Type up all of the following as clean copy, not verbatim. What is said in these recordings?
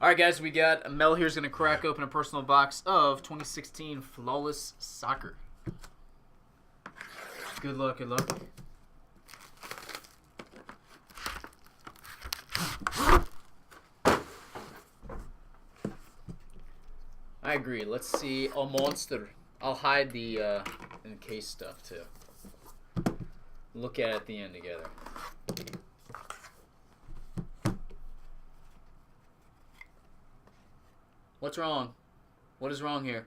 All right, guys, we got Mel here's going to crack open a personal box of 2016 Flawless Soccer. Good luck, good luck. I agree. Let's see a monster. I'll hide the encased stuff too. Look at it at the end together. What's wrong? What is wrong here?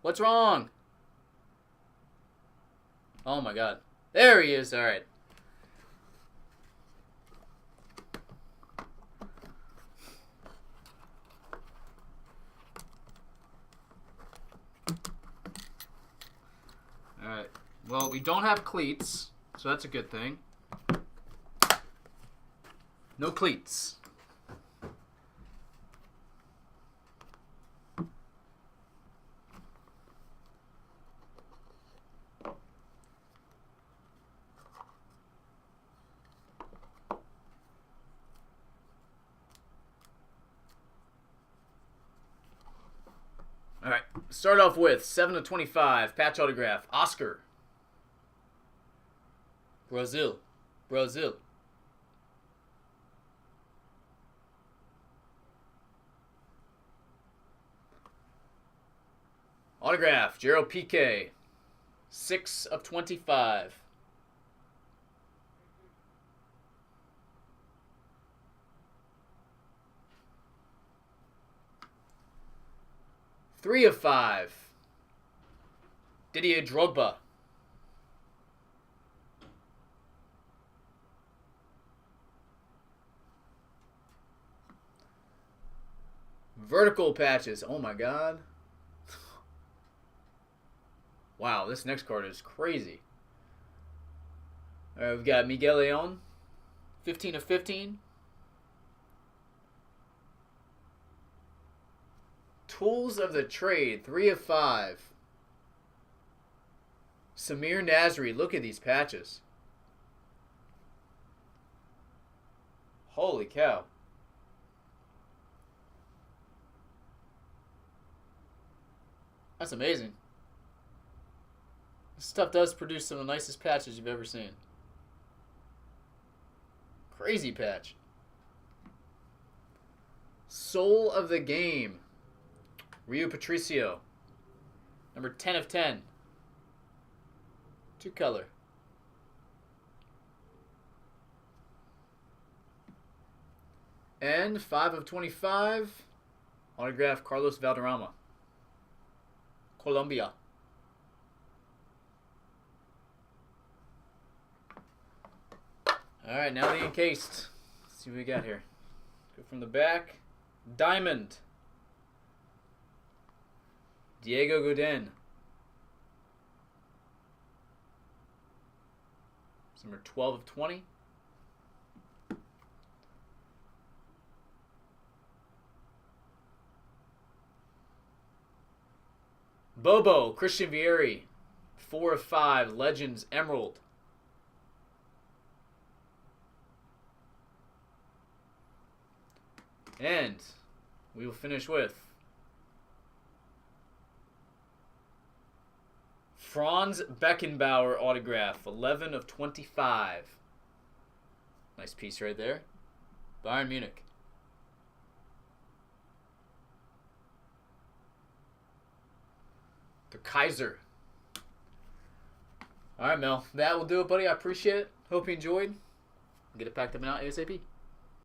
What's wrong? Oh my god. There he is. All right. All right. Well, we don't have cleats, so that's a good thing. No cleats. All right, start off with 7/25 patch autograph. Oscar. Brazil. Autograph. Gerald Piqué. 6/25. Three of 5. Didier Drogba. Vertical patches. Oh my god. Wow, this next card is crazy. Alright, we've got Miguel Leon. 15/15. Tools of the Trade, 3/5. Samir Nasri, look at these patches. Holy cow. That's amazing. This stuff does produce some of the nicest patches you've ever seen. Crazy patch. Soul of the Game. Rio Patricio. Number 10/10. 2-color. And 5/25. Autograph Carlos Valderrama. Colombia. Alright, now the encased. Let's see what we got here. Go from the back. Diamond. Diego Godin. It's number 12/20. Bobo, Christian Vieri. 4/5. Legends, Emerald. And we will finish with Franz Beckenbauer autograph, 11/25. Nice piece right there. Bayern Munich. The Kaiser. All right, Mel. That will do it, buddy. I appreciate it. Hope you enjoyed. Get it packed up and out ASAP.